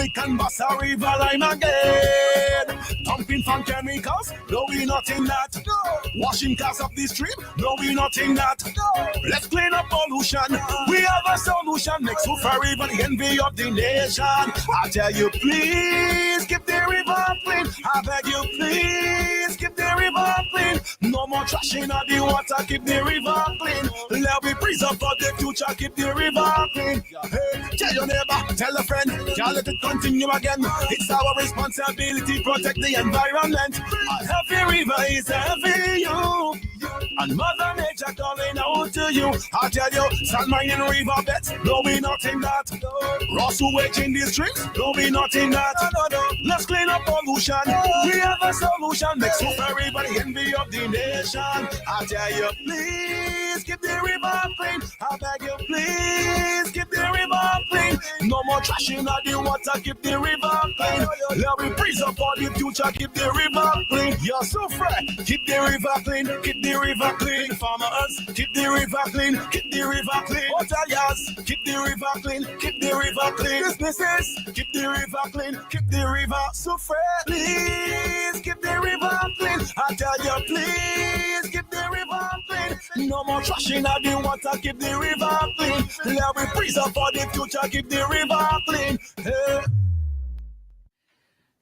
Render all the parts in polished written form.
we can bust a river line again. Dumping from chemicals, no, we not in that. Washing cars up the stream, no, we not in that. Let's clean up pollution. We have a solution. Make so for river the envy of the nation. I tell you, please keep the river clean. I beg you, please keep the river clean. No more trash in the water. Keep the river clean. Let we preserve for the future. Keep the river clean. Hey, tell your neighbor, tell a friend, can't let it continue again. It's our responsibility to protect the environment. A heavy river is heavy you. And Mother Nature calling out to you. I tell you, sand mining river beds, no we not in that. Ross who wage in these streams, no we not in that. Let's clean up pollution. We have a solution. Make super everybody envy of the nation. I tell you, please keep the river clean. I beg you, please keep the river clean. No more trash in the water. Keep the river clean. Let me preserve for the future. Keep the river clean. You're so fresh. Keep the river clean. Keep the river clean. Farmers, keep the river clean. Keep the river clean. Hoteliers, keep the river clean. Keep the river clean. Businesses, keep the river clean. Keep the river so fresh. Please keep the river clean. I tell you, please keep the river clean. No more trash in the water. Keep the river clean. Let me preserve for the future. Keep the river clean. Hey.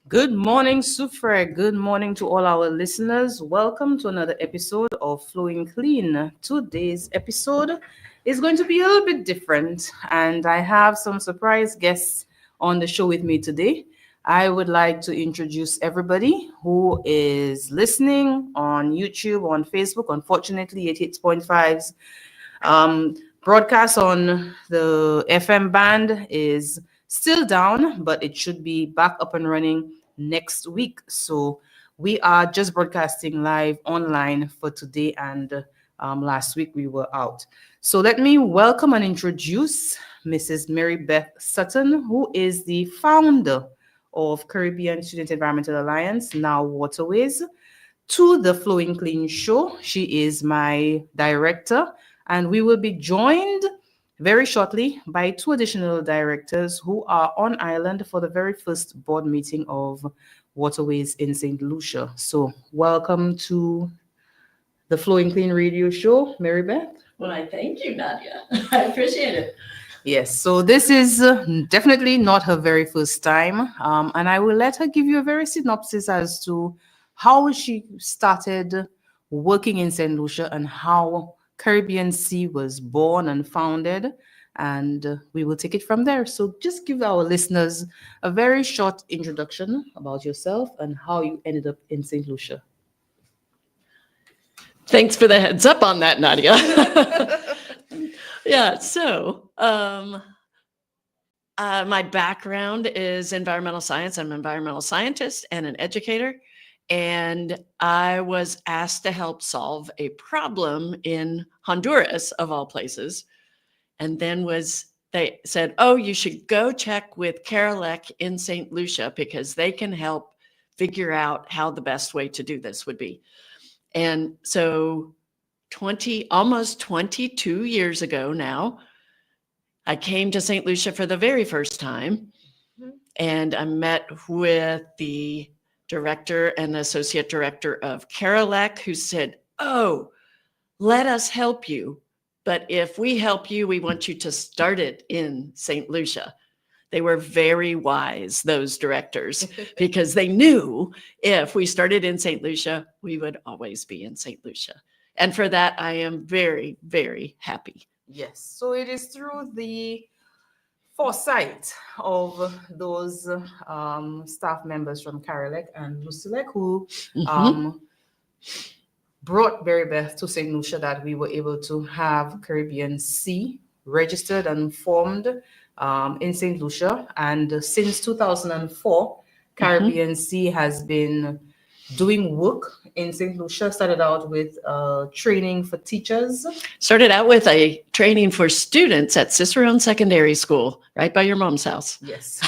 Good morning, Sufre. Good morning to all our listeners. Welcome to another episode of Flowing Clean. Today's episode is going to be a little bit different, and I have some surprise guests on the show with me today. I would like to introduce everybody who is listening on YouTube, on Facebook. Unfortunately, 88.5's broadcast on the FM band is still down, but it should be back up and running next week. So we are just broadcasting live online for today, and last week we were out. So let me welcome and introduce Mrs. Mary Beth Sutton, who is the founder of Caribbean Student Environmental Alliance, now WaterWays, to the Flowing Clean Show. She is my director, and we will be joined very shortly by two additional directors who are on island for the very first board meeting of WaterWays in Saint Lucia. So welcome to the Flowing Clean Radio Show, Mary Beth. Well, I thank you, Nadia. I appreciate it. Yes, so this is definitely not her very first time, and I will let her give you a very synopsis as to how she started working in Saint Lucia and how Caribbean Sea was born and founded, and we will take it from there. So just give our listeners a very short introduction about yourself and how you ended up in Saint Lucia. Thanks for the heads up on that, Nadia. Yeah, so my background is environmental science. I'm an environmental scientist and an educator. And I was asked to help solve a problem in Honduras, of all places. And then they said, oh, you should go check with Carolec in St. Lucia because they can help figure out how the best way to do this would be. And so almost 22 years ago now, I came to St. Lucia for the very first time. And I met with the director and associate director of Carolec, who said, oh, let us help you. But if we help you, we want you to start it in St. Lucia. They were very wise, those directors, because they knew if we started in St. Lucia, we would always be in St. Lucia. And for that, I am very, very happy. Yes, so it is through the foresight of those staff members from Carolec and Lucilec who brought Mary Beth to St. Lucia that we were able to have Caribbean Sea registered and formed in St. Lucia. And since 2004, Caribbean Sea has been doing work in St. Lucia. Started out with training for teachers. Started out with a training for students at Cicerone Secondary School, right by your mom's house. Yes.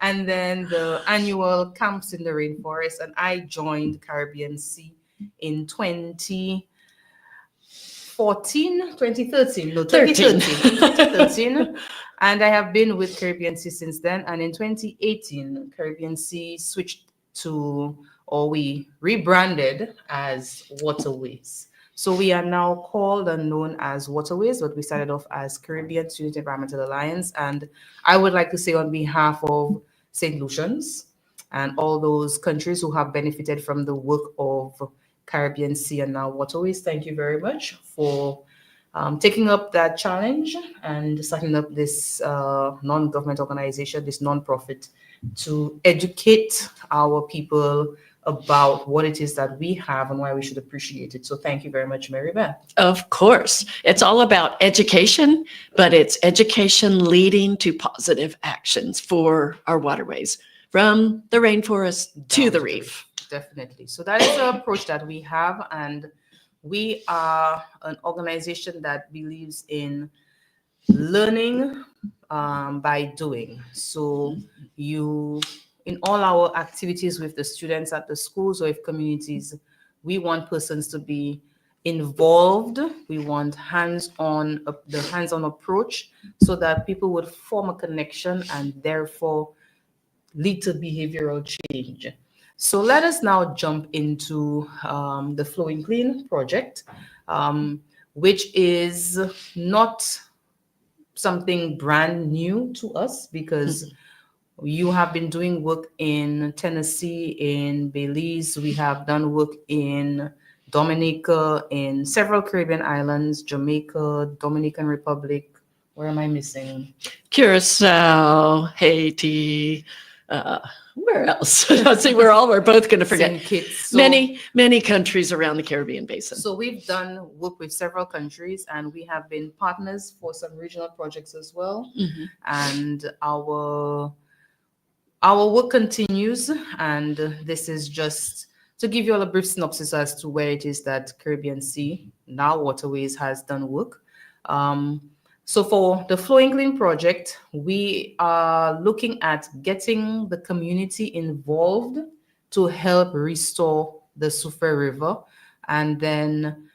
And then the annual camps in the rainforest. And I joined Caribbean Sea in 2014. 2013. No, 13. 2013. And I have been with Caribbean Sea since then. And in 2018, Caribbean Sea switched to, or we rebranded as WaterWays. So we are now called and known as WaterWays, but we started off as Caribbean Student Environmental Alliance. And I would like to say on behalf of Saint Lucians and all those countries who have benefited from the work of Caribbean Sea and now WaterWays, thank you very much for taking up that challenge and starting up this non-government organization, this non-profit, to educate our people about what it is that we have and why we should appreciate it. So thank you very much, Mary Beth. Of course. It's all about education, but it's education leading to positive actions for our waterways, from the rainforest to the reef. Definitely. So that is the approach that we have. And we are an organization that believes in learning by doing. So in all our activities with the students at the schools or if communities, we want persons to be involved. We want the hands-on approach so that people would form a connection and therefore lead to behavioral change. So let us now jump into the Flowing Clean project, which is not something brand new to us because you have been doing work in Tennessee, in Belize. We have done work in Dominica, in several Caribbean islands, Jamaica, Dominican Republic. Where am I missing? Curacao, Haiti, where else? We're both going to forget. St. Kitts. So, many countries around the Caribbean basin. So we've done work with several countries and we have been partners for some regional projects as well. Mm-hmm. And our work continues, and this is just to give you all a brief synopsis as to where it is that Caribbean Sea, now WaterWays, has done work. So for the Flowing Clean project, we are looking at getting the community involved to help restore the Soufrière River, and then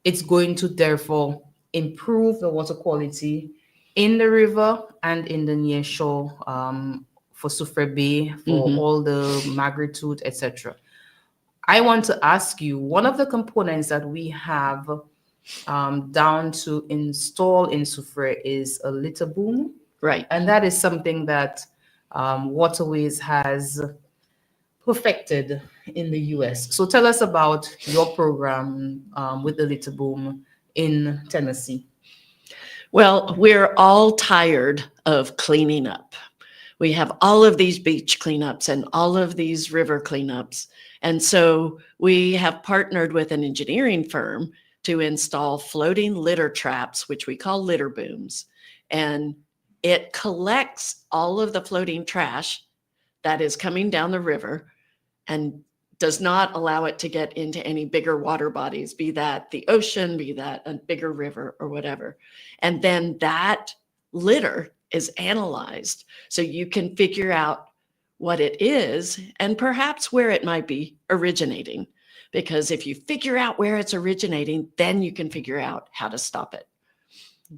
it's going to therefore improve the water quality in the river and in the near shore for Soufrière Bay, for all the magnitude, etc. I want to ask you, one of the components that we have down to install in Soufrière is a litter boom. Right. And that is something that WaterWays has perfected in the US. So tell us about your program with the litter boom in Tennessee. Well, we're all tired of cleaning up. We have all of these beach cleanups and all of these river cleanups. And so we have partnered with an engineering firm to install floating litter traps, which we call litter booms. And it collects all of the floating trash that is coming down the river and does not allow it to get into any bigger water bodies, be that the ocean, be that a bigger river or whatever. And then that litter is analyzed so you can figure out what it is and perhaps where it might be originating. Because if you figure out where it's originating, then you can figure out how to stop it.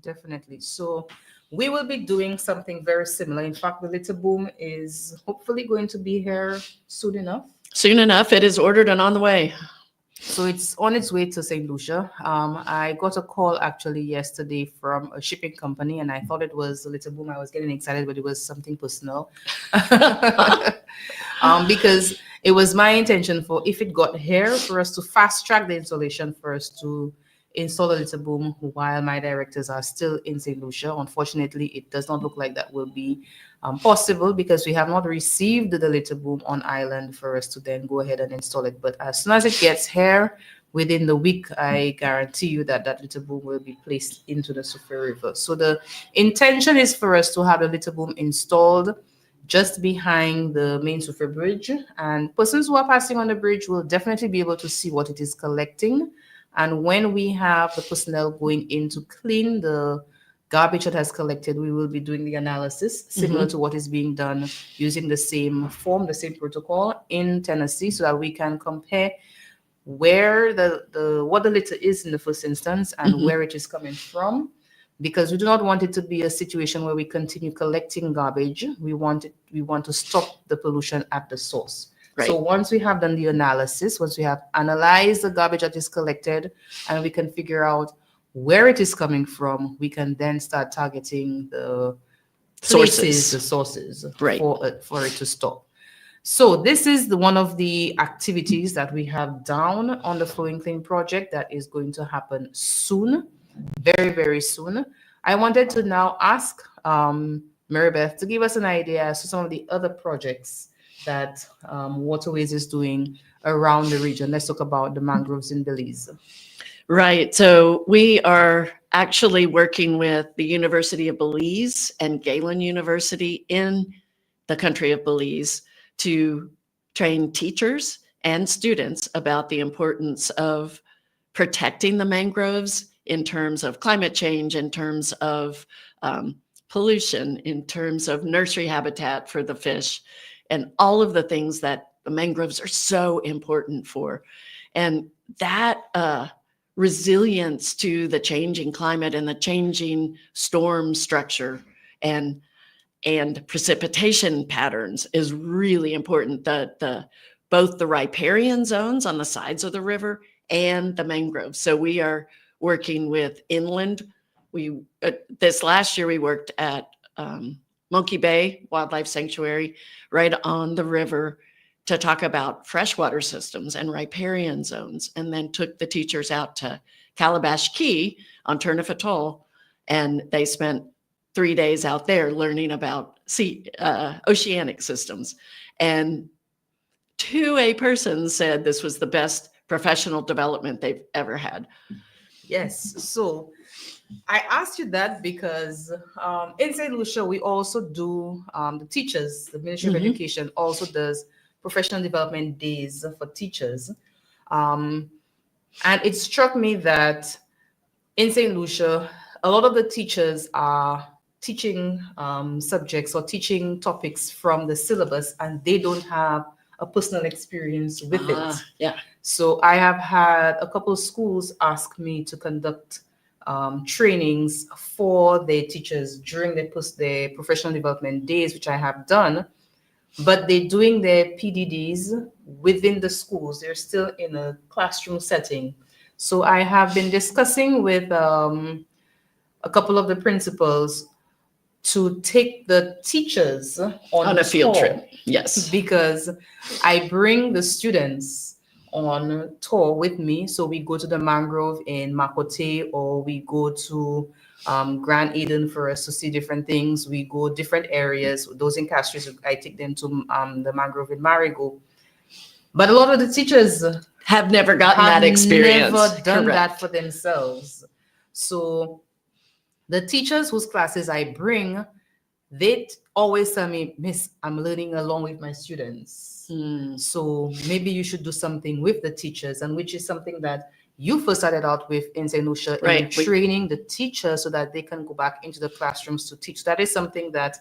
Definitely. So we will be doing something very similar. In fact, the litter boom is hopefully going to be here soon enough. Soon enough, it is ordered and on the way. So it's on its way to Saint Lucia. I got a call actually yesterday from a shipping company, and I thought it was a litter boom. I was getting excited, but it was something personal. Because it was my intention for, if it got here, for us to fast track the installation first to install a litter boom while my directors are still in St. Lucia. Unfortunately, it does not look like that will be possible because we have not received the litter boom on island for us to then go ahead and install it. But as soon as it gets here, within the week, I guarantee you that that litter boom will be placed into the Soufrière River. So the intention is for us to have the litter boom installed just behind the main Soufrière Bridge. And persons who are passing on the bridge will definitely be able to see what it is collecting. And when we have the personnel going in to clean the garbage that has collected, we will be doing the analysis similar to what is being done using the same form, the same protocol in Tennessee, so that we can compare where the what the litter is in the first instance and where it is coming from, because we do not want it to be a situation where we continue collecting garbage. We want to stop the pollution at the source. Right. So once we have done the analysis, once we have analyzed the garbage that is collected, and we can figure out where it is coming from, we can then start targeting the sources Right. for it to stop. So this is one of the activities that we have down on the Flowing Clean project that is going to happen soon, very, very soon. I wanted to now ask Maribeth to give us an idea as to some of the other projects that WaterWays is doing around the region. Let's talk about the mangroves in Belize. Right. So we are actually working with the University of Belize and Galen University in the country of Belize to train teachers and students about the importance of protecting the mangroves in terms of climate change, in terms of pollution, in terms of nursery habitat for the fish, and all of the things that the mangroves are so important for. And that resilience to the changing climate and the changing storm structure and precipitation patterns is really important. Both the riparian zones on the sides of the river and the mangroves. So we are working with inland. This last year we worked at Monkey Bay Wildlife Sanctuary right on the river to talk about freshwater systems and riparian zones, and then took the teachers out to Calabash Key on Turnip Atoll, and they spent 3 days out there learning about oceanic systems. And to a person said this was the best professional development they've ever had. Yes. So I asked you that because in Saint Lucia, we also do, the teachers, the Ministry of Education also does professional development days for teachers. And it struck me that in Saint Lucia, a lot of the teachers are teaching subjects or teaching topics from the syllabus, and they don't have a personal experience with it. Yeah. So I have had a couple of schools ask me to conduct trainings for their teachers during their professional development days, which I have done. But they're doing their PDDs within the schools. They're still in a classroom setting. So I have been discussing with a couple of the principals to take the teachers on a field tour. trip. Yes. Because I bring the students on tour with me. So we go to the mangrove in Makote, or we go to Grand Eden for us to see different things. We go different areas. Those in Castries, I take them to the mangrove in Marigot. But a lot of the teachers have never gotten that experience. Never done that for themselves. So the teachers whose classes I bring, they always tell me, Miss, I'm learning along with my students. So maybe you should do something with the teachers, and which is something that you first started out with in Saint Lucia, right? Training the teachers so that they can go back into the classrooms to teach. That is something that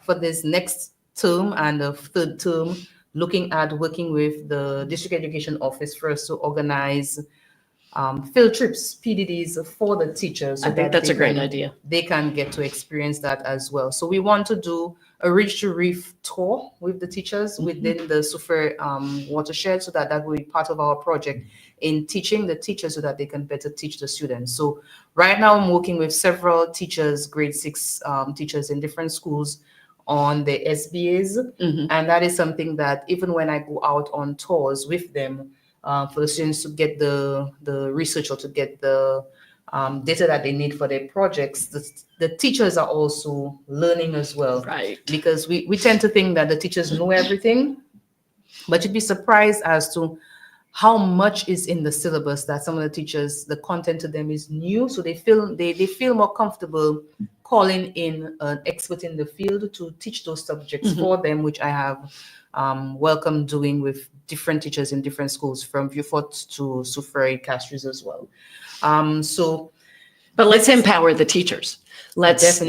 for this next term and the third term, looking at working with the district education office for us to organize field trips, PDDs for the teachers. So I think that's a great idea. They can get to experience that as well. So we want to do a Ridge to Reef tour with the teachers within the Soufrière watershed, so that will be part of our project in teaching the teachers so that they can better teach the students. So right now I'm working with several teachers, grade 6 teachers in different schools on the SBAs. And that is something that even when I go out on tours with them, for the students to get the research or to get the data that they need for their projects, the teachers are also learning as well. Right. Because we tend to think that the teachers know everything, but you'd be surprised as to how much is in the syllabus that some of the teachers, the content to them is new. So they feel more comfortable calling in an expert in the field to teach those subjects for them, which I have welcome doing with different teachers in different schools, from Vieux-Fort to Soufrière, Castries as well. But let's empower the teachers. Let's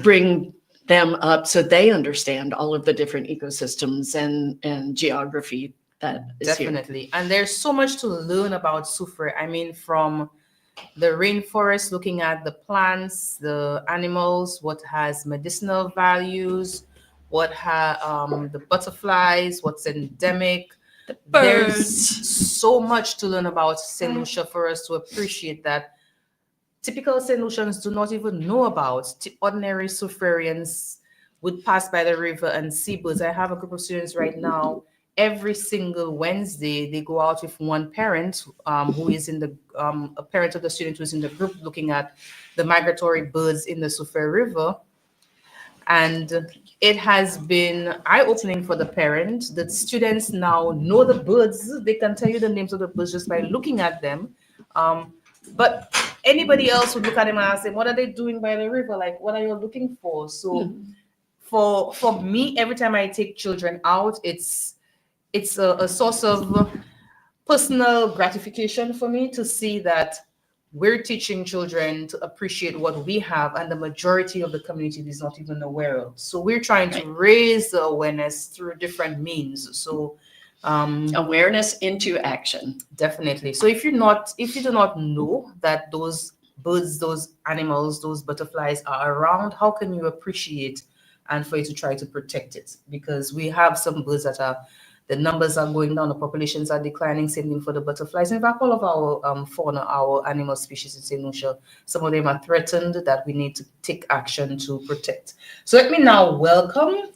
bring them up so they understand all of the different ecosystems and geography that is here. Definitely. And there's so much to learn about Soufrière. I mean, from the rainforest, looking at the plants, the animals, what has medicinal values, the butterflies, what's endemic. There's Birds. so much to learn about Saint Lucia for us to appreciate that typical Saint Lucians do not even know about. Ordinary Soufrians would pass by the river and see birds. I have a group of students right now. Every single Wednesday, they go out with one parent who is in the a parent of the student who's in the group looking at the migratory birds in the Soufrière River. And it has been eye-opening for the parent. The students now know the birds. They can tell you the names of the birds just by looking at them. But anybody else would look at them and ask them, what are they doing by the river? Like, what are you looking for? So for me, every time I take children out, it's a source of personal gratification for me to see that we're teaching children to appreciate what we have, and the majority of the community is not even aware of. So we're trying to raise the awareness through different means. So awareness into action. Definitely. So if you do not know that those birds, those animals, those butterflies are around, how can you appreciate and for you to try to protect it? Because we have some birds the numbers are going down, the populations are declining, same thing for the butterflies. In fact, all of our fauna, our animal species in St. Lucia, some of them are threatened that we need to take action to protect. So let me now welcome,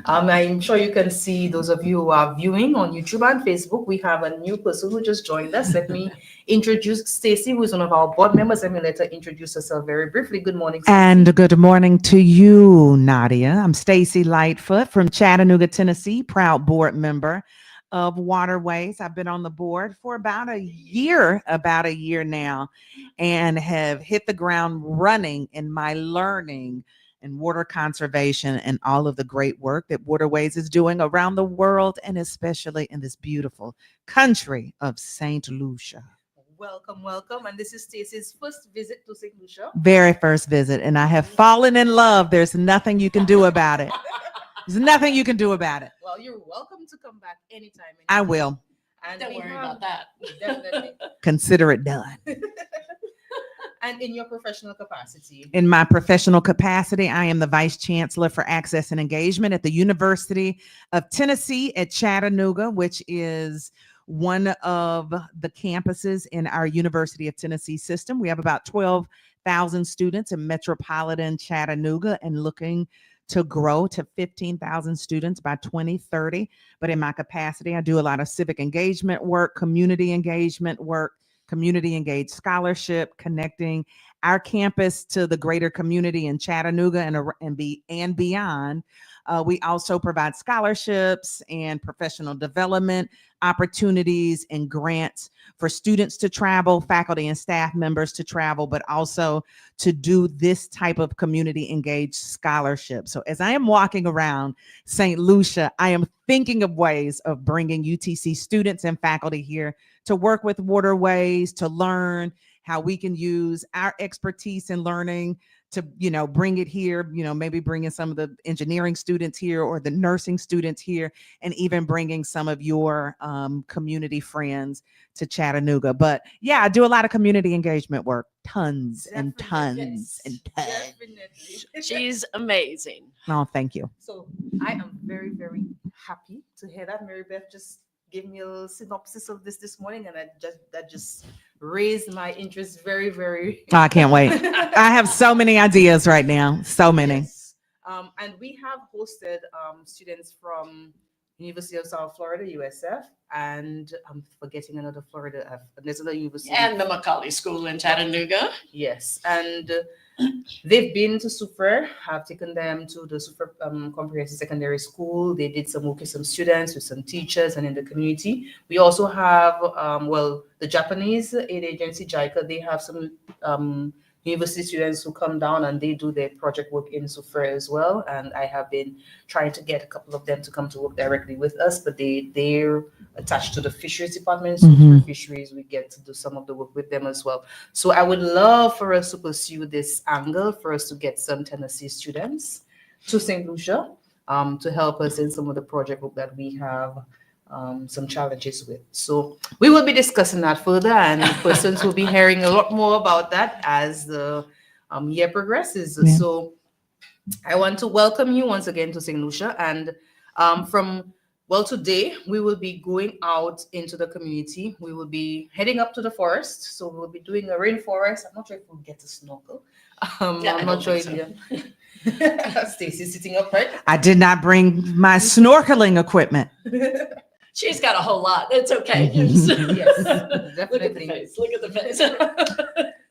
I'm sure you can see, those of you who are viewing on YouTube and Facebook, we have a new person who just joined us. Let me introduce Stacy, who is one of our board members. Let me let her introduce herself very briefly. Good morning, Stacy. And good morning to you, Nadia. I'm Stacy Lightfoot from Chattanooga, Tennessee, proud board member of WaterWays. I've been on the board for about a year now, and have hit the ground running in my learning and water conservation and all of the great work that WaterWays is doing around the world, and especially in this beautiful country of Saint Lucia. Welcome, welcome. And this is Stacy's first visit to Saint Lucia. Very first visit, and I have fallen in love. There's nothing you can do about it. There's nothing you can do about it. Well, you're welcome to come back anytime. I will. And Don't worry about that. Definitely. Consider it done. And in your professional capacity? In my professional capacity, I am the Vice Chancellor for Access and Engagement at the University of Tennessee at Chattanooga, which is one of the campuses in our University of Tennessee system. We have about 12,000 students in metropolitan Chattanooga, and looking to grow to 15,000 students by 2030. But in my capacity, I do a lot of civic engagement work, community engagement work, community engaged scholarship, connecting our campus to the greater community in Chattanooga and beyond. We also provide scholarships and professional development opportunities and grants for students to travel, faculty and staff members to travel, but also to do this type of community engaged scholarship. So as I am walking around St. Lucia, I am thinking of ways of bringing UTC students and faculty here to work with WaterWays, to learn how we can use our expertise in learning to, bring it here, maybe bringing some of the engineering students here or the nursing students here, and even bringing some of your community friends to Chattanooga. But yeah, I do a lot of community engagement work, tons and tons and tons. Definitely. She's amazing. Oh, thank you. So I am very, very happy to hear that. Mary Beth just gave me a little synopsis of this morning, and that just raised my interest very, very. I can't wait. I have so many ideas right now. So many. Yes. And we have hosted students from University of South Florida, USF, and I'm forgetting another Florida. There's another university. And the Macaulay School in Chattanooga. Yes, and they've been to Soufrière. I've taken them to the Soufrière Comprehensive Secondary School. They did some work with some students, with some teachers, and in the community. We also have, the Japanese aid agency, JICA, they have some university students who come down and they do their project work in Soufrière as well. And I have been trying to get a couple of them to come to work directly with us, but they're attached to the fisheries department. So through fisheries, we get to do some of the work with them as well. So I would love for us to pursue this angle, for us to get some Tennessee students to St. Lucia to help us in some of the project work that we have some challenges with. So we will be discussing that further, and persons will be hearing a lot more about that as the year progresses. Yeah. So I want to welcome you once again to Saint Lucia, and today we will be going out into the community. We will be heading up to the forest. So we'll be doing a rainforest. I'm not sure if we'll get to snorkel. I'm not sure if Stacy's sitting up, right? I did not bring my snorkeling equipment. She's got a whole lot. It's okay. Yes, Look at the definitely. face. Look at the face.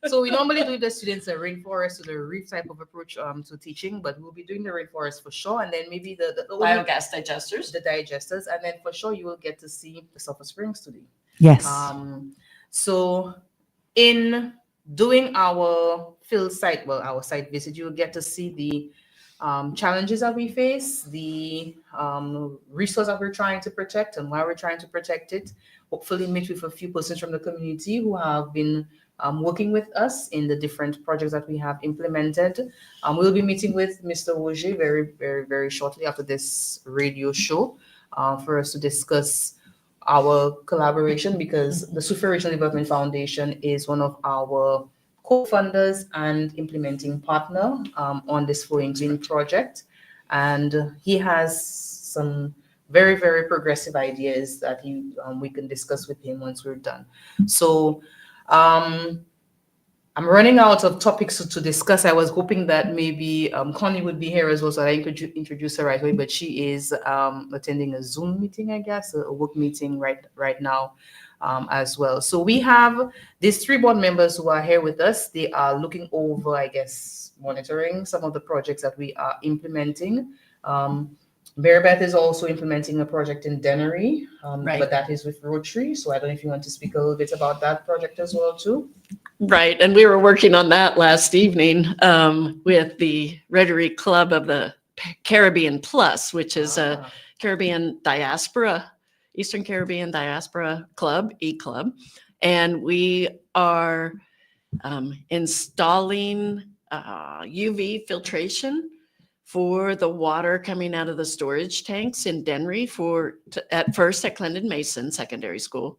So we normally do the students a rainforest or the reef type of approach to teaching, but we'll be doing the rainforest for sure, and then maybe the Biogas digesters. the digesters, and then for sure you will get to see the Sulphur Springs today. Yes. So in doing our field site, our site visit, you will get to see the challenges that we face, the resource that we're trying to protect and why we're trying to protect it. Hopefully meet with a few persons from the community who have been working with us in the different projects that we have implemented. We'll be meeting with Mr. Roger very, very, very shortly after this radio show for us to discuss our collaboration, because the Sufi Regional Development Foundation is one of our co-funders and implementing partner on this Flowing Green project. And he has some very, very progressive ideas that we can discuss with him once we're done. So I'm running out of topics to discuss. I was hoping that maybe Connie would be here as well, so I could introduce her right away, but she is attending a Zoom meeting, I guess, a work meeting right now as well. So we have these 3 board members who are here with us. They are looking over, I guess, monitoring some of the projects that we are implementing. Mary Beth is also implementing a project in Dennery, Right. but that is with Rotary. So I don't know if you want to speak a little bit about that project as well too. Right. And we were working on that last evening with the Rotary Club of the Caribbean Plus, which is a Caribbean diaspora, Eastern Caribbean diaspora club, E-Club. And we are installing UV filtration for the water coming out of the storage tanks in Dennery at first at Clendon Mason Secondary School,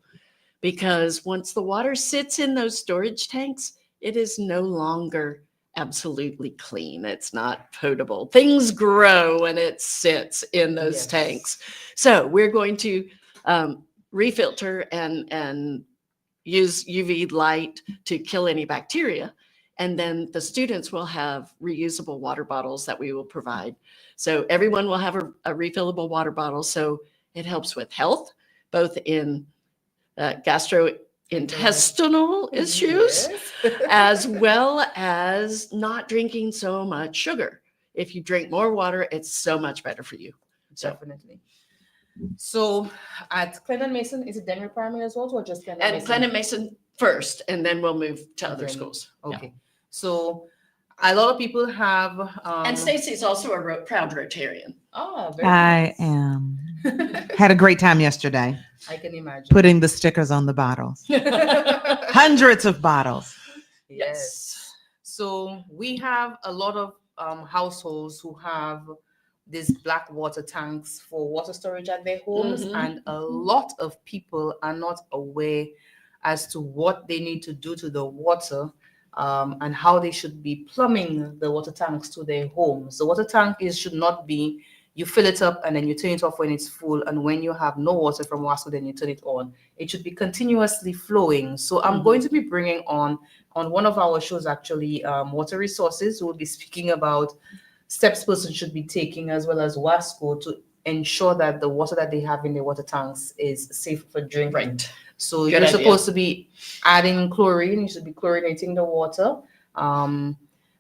because once the water sits in those storage tanks, it is no longer absolutely clean. It's not potable. Things grow and it sits in those tanks. So we're going to refilter and use UV light to kill any bacteria. And then the students will have reusable water bottles that we will provide. So everyone will have a refillable water bottle. So it helps with health, both in gastrointestinal issues, as well as not drinking so much sugar. If you drink more water, it's so much better for you. So Definitely. So at Clendon Mason, is it Denver Primary as well, or just Clendon and Mason? Clendon Mason first, and then we'll move to other Okay. schools. Okay. Yeah. So a lot of people have And Stacy's also a proud Rotarian. Oh, very I nice. am. Had a great time yesterday I can imagine. putting the stickers on the bottles. Hundreds of bottles. Yes. So we have a lot of households who have these black water tanks for water storage at their homes, and a lot of people are not aware as to what they need to do to the water and how they should be plumbing the water tanks to their homes. The water tank should not be you fill it up and then you turn it off when it's full, and when you have no water from Wasco, then you turn it on. It should be continuously flowing. So I'm going to be bringing on one of our shows, actually, Water Resources, who will be speaking about steps person should be taking, as well as Wasco, to ensure that the water that they have in their water tanks is safe for drinking. Right. So Good you're idea. supposed to be adding chlorine. You should be chlorinating the water.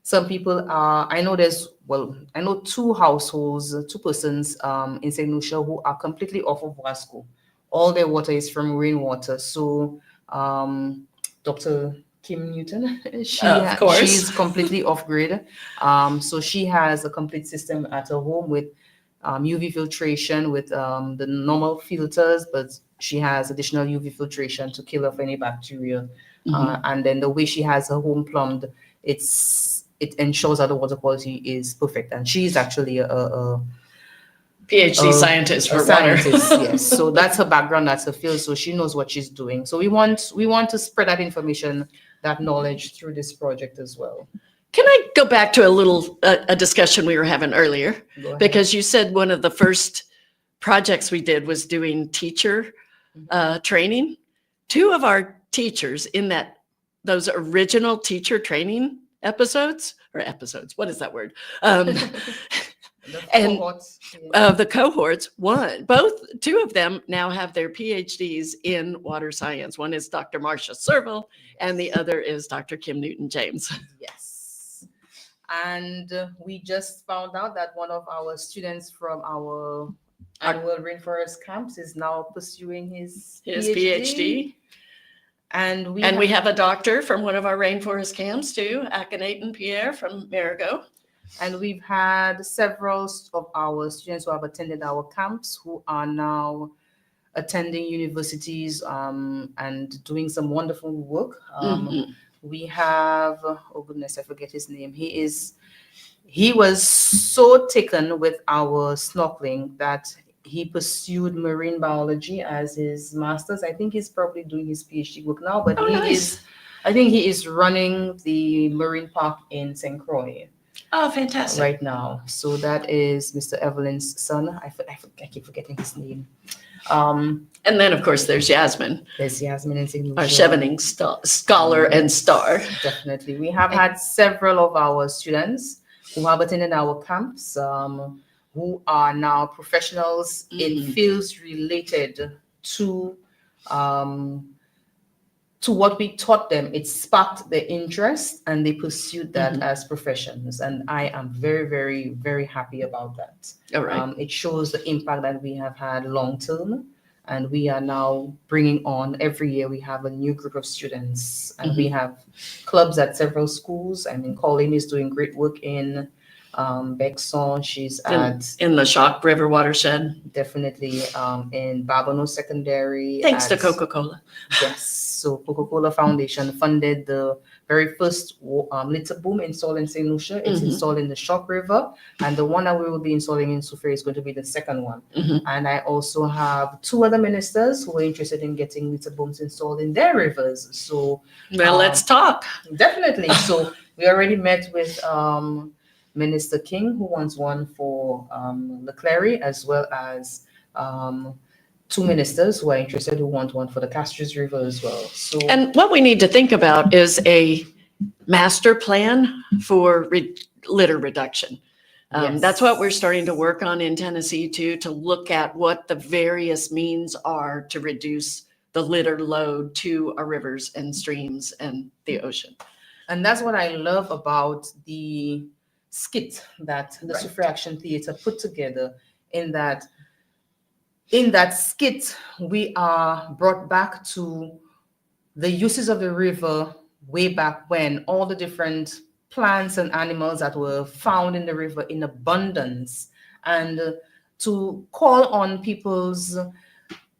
Some people are, I know 2 households, 2 persons in Saint Lucia who are completely off of Wasco. All their water is from rainwater. So Dr. Kim Newton, she's completely off grid. So she has a complete system at her home with UV filtration with the normal filters, but she has additional UV filtration to kill off any bacteria. And then the way she has her home plumbed, it ensures that the water quality is perfect. And she's actually a PhD scientist for a water. scientist, yes. So that's her background, that's her field. So she knows what she's doing. So we want to spread that information, that knowledge through this project as well. Can I go back to a discussion we were having earlier? Go ahead. Because you said one of the first projects we did was doing teacher training. Two of our teachers in those original teacher training episodes, what is that word? And the cohorts, two of them now have their PhDs in water science. One is Dr. Marcia Serval, and the other is Dr. Kim Newton-James. Yes. And we just found out that one of our students from our annual Rainforest camps is now pursuing his PhD. And we have a doctor from one of our rainforest camps too, Akhenaten Pierre from Marigot. And we've had several of our students who have attended our camps who are now attending universities and doing some wonderful work. We have, oh goodness, I forget his name. He was so taken with our snorkeling that he pursued marine biology as his master's. I think he's probably doing his PhD work now, but I think he is running the marine park in St. Croix. Oh, fantastic. Right now. So that is Mr. Evelyn's son. I keep forgetting his name. And then, of course, there's Yasmin. There's Yasmin and Saint Lucia. Our Chevening scholar and star. Definitely. We have had several of our students who have attended our camps, who are now professionals in fields related to what we taught them. It sparked their interest and they pursued that as professions. And I am very, very, very happy about that. All right. It shows the impact that we have had long term. And we are now bringing on, every year we have a new group of students. And we have clubs at several schools. I mean, Colleen is doing great work in Bexon. She's in the Shock River watershed. Definitely in Babonneau Secondary. Thanks to Coca-Cola. Yes. So Coca-Cola Foundation funded the very first litter boom installed in Saint Lucia. It's installed in the Shock River. And the one that we will be installing in Soufriere is going to be the second one. And I also have two other ministers who are interested in getting litter booms installed in their rivers. So let's talk. Definitely. So we already met with Minister King, who wants one for Leclerc, as well as two ministers who are interested who want one for the Castries River as well. So, and what we need to think about is a master plan for litter reduction. That's what we're starting to work on in Tennessee too, to look at what the various means are to reduce the litter load to our rivers and streams and the ocean. And that's what I love about the skit that the Soufriere Action Theatre put together, in that skit, we are brought back to the uses of the river way back when, all the different plants and animals that were found in the river in abundance, and to call on people's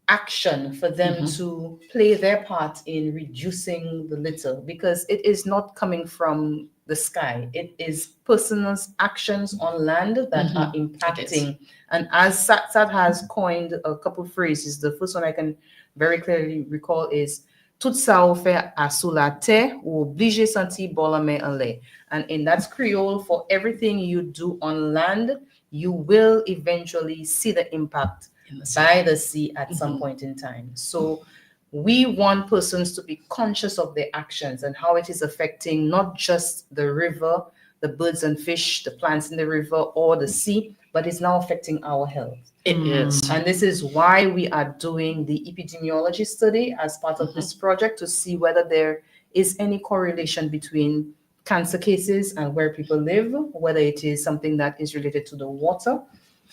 action for them to play their part in reducing the litter, because it is not coming from the sky. It is personal actions on land that are impacting. And as Sat has coined a couple of phrases, the first one I can very clearly recall is "Tout ça au fait à sous la terre ou obligé senti bon la main en l'air." And in that Creole, for everything you do on land, you will eventually see the impact by the sea at some point in time. So we want persons to be conscious of their actions and how it is affecting not just the river, the birds and fish, the plants in the river or the sea, but it's now affecting our health. It is. And this is why we are doing the epidemiology study as part of this project, to see whether there is any correlation between cancer cases and where people live, whether it is something that is related to the water.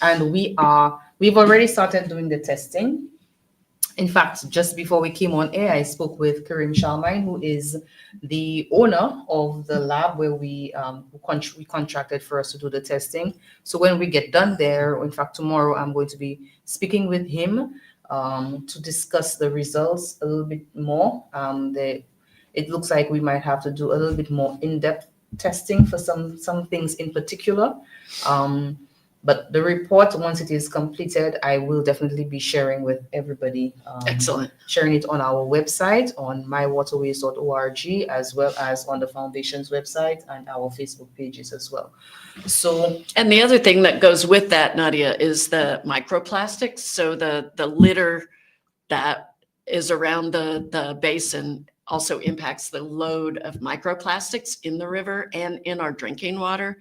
And we've already started doing the testing. In fact, just before we came on air, I spoke with Karim Shalmine, who is the owner of the lab where we contracted for us to do the testing. So when we get done there, in fact, tomorrow, I'm going to be speaking with him to discuss the results a little bit more. It looks like we might have to do a little bit more in-depth testing for some things in particular. But the report, once it is completed, I will definitely be sharing with everybody. Excellent. Sharing it on our website, on mywaterways.org, as well as on the foundation's website and our Facebook pages as well. So, and the other thing that goes with that, Nadia, is the microplastics. So the litter that is around the basin also impacts the load of microplastics in the river and in our drinking water.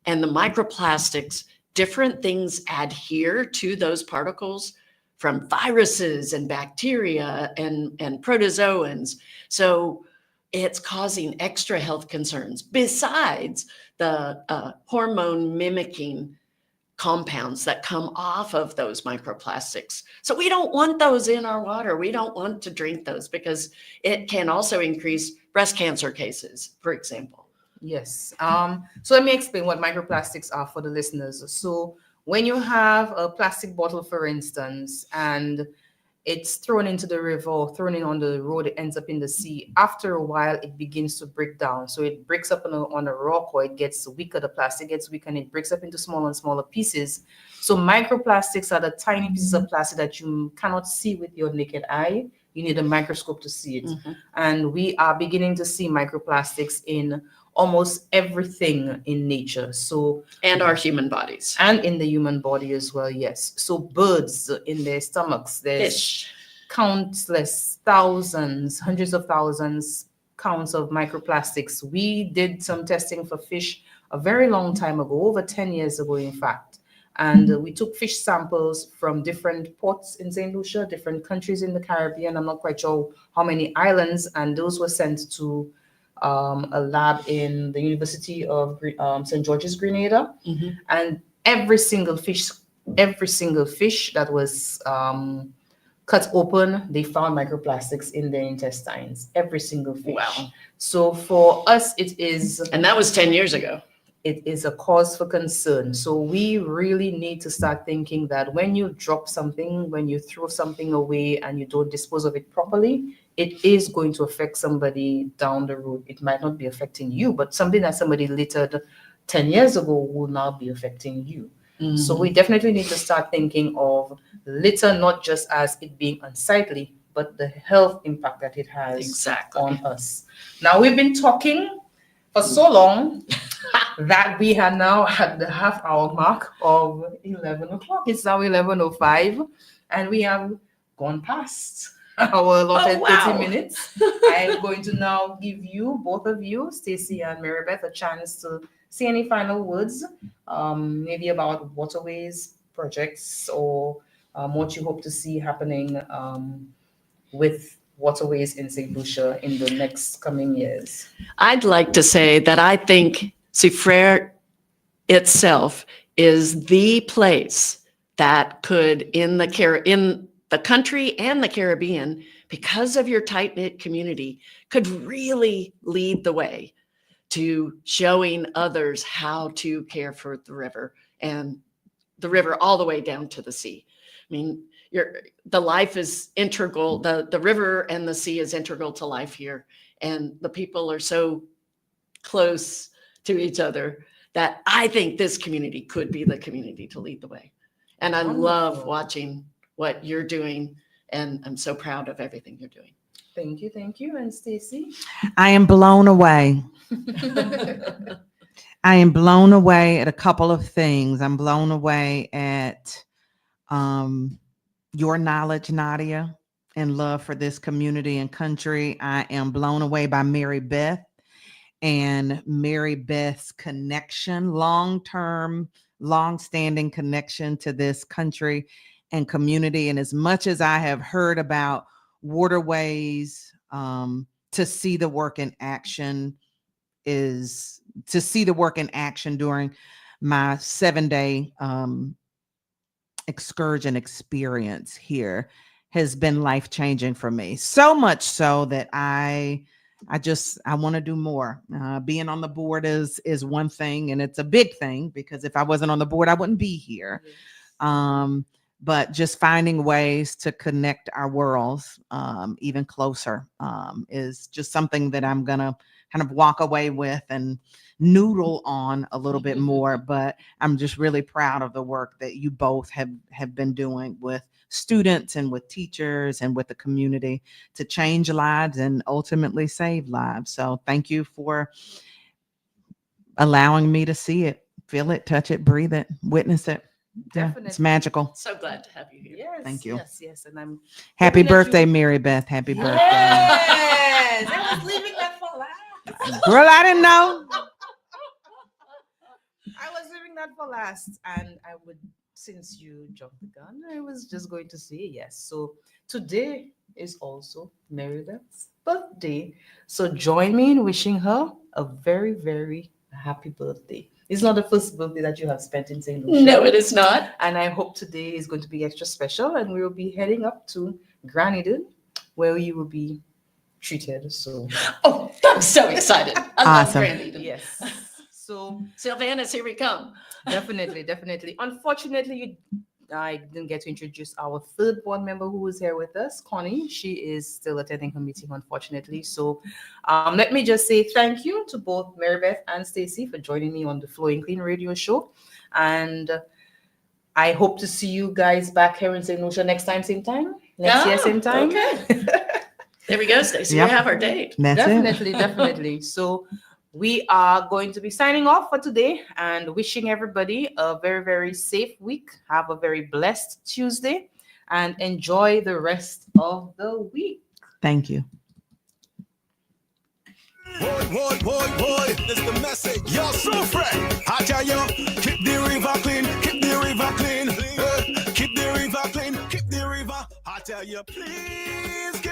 And the microplastics, different things adhere to those particles from viruses and bacteria and protozoans. So it's causing extra health concerns besides the hormone mimicking compounds that come off of those microplastics. So we don't want those in our water. We don't want to drink those because it can also increase breast cancer cases, for example. yes. So let me explain what microplastics are for the listeners. So when you have a plastic bottle, for instance, and it's thrown into the river or thrown in on the road, it ends up in the sea. After a while, it begins to break down. So it breaks up on a rock, or it gets weaker. The plastic gets weaker and it breaks up into smaller and smaller pieces. So microplastics are the tiny pieces of plastic that you cannot see with your naked eye. You need a microscope to see it. Mhm. And we are beginning to see microplastics in almost everything in nature. So, And our human bodies. and in the human body as well, yes. So birds in their stomachs, there's Fish. countless thousands, hundreds of thousands counts of microplastics. We did some testing for fish a very long time ago, over 10 years ago, in fact. And we took fish samples from different ports in Saint Lucia, different countries in the Caribbean. I'm not quite sure how many islands, and those were sent to a lab in the University of St. George's, Grenada. Mhm. And every single fish that was cut open, they found microplastics in their intestines. Every single fish. Wow. So for us, And that was 10 years ago. it is a cause for concern. So we really need to start thinking that when you drop something, when you throw something away and you don't dispose of it properly, it is going to affect somebody down the road. It might not be affecting you, but something that somebody littered 10 years ago will now be affecting you. So we definitely need to start thinking of litter not just as it being unsightly, but the health impact that it has Exactly. on us. Now, we've been talking for so long that we are now at the half-hour mark of 11 o'clock. It's now 11:05, and we have gone past our allotted Oh, wow. 30 minutes. I'm going to now give you, both of you, Stacy and Marybeth, a chance to say any final words, maybe about WaterWays projects, or what you hope to see happening with WaterWays in St. Lucia in the next coming years. I'd like to say that I think Soufrière itself is the place that could, in the country and the Caribbean, because of your tight-knit community, could really lead the way to showing others how to care for the river, and the river all the way down to the sea. I mean, the life is integral. The river and the sea is integral to life here, and the people are so close to each other that I think this community could be the community to lead the way. And I love Wonderful. watching what you're doing, and I'm so proud of everything you're doing. Thank you. And Stacy? I am blown away. I am blown away at a couple of things. I'm blown away at your knowledge, Nadia, and love for this community and country. I am blown away by Mary Beth and Mary Beth's connection, long-term, long-standing connection to this country and community. And as much as I have heard about WaterWays, to see the work in action during my 7-day excursion experience here has been life-changing for me. So much so that I want to do more. Being on the board is one thing, and it's a big thing because if I wasn't on the board, I wouldn't be here. But just finding ways to connect our worlds even closer is just something that I'm gonna kind of walk away with and noodle on a little bit more. But I'm just really proud of the work that you both have been doing with students and with teachers and with the community to change lives and ultimately save lives. So thank you for allowing me to see it, feel it, touch it, breathe it, witness it. Yeah, Definitely. it's magical. So glad to have you here. Yes. Thank you. Yes. And I'm Happy hoping that birthday, you- Mary Beth. Happy birthday. Yes. I was leaving that for last. Girl, I didn't know. I was leaving that for last, and I would, since you jumped the gun, I was just going to say yes. So today is also Mary Beth's birthday. So join me in wishing her a very, very happy birthday. It's not the first birthday that you have spent in Saint Lucia. No, it is not. And I hope today is going to be extra special, and we will be heading up to Graniden, where you will be treated. So Oh, I'm so excited. I Awesome. love Brandy. yes. So Sylvanus, here we come. definitely. Unfortunately, I didn't get to introduce our third board member who is here with us, Connie. She is still attending her meeting, unfortunately. So let me just say thank you to both Marybeth and Stacy for joining me on the Flowing Clean radio show. And I hope to see you guys back here in St. Lucia next time, same time. Next year, same time. Okay. There we go, Stacey. Yep. We have our date. That's it. Definitely. So we are going to be signing off for today and wishing everybody a very, very safe week. Have a very blessed Tuesday and enjoy the rest of the week. Thank you. Boy, this the message. You're so fresh. I tell you, keep the river clean, keep the river clean. Keep the river clean, keep the river. I tell you, please.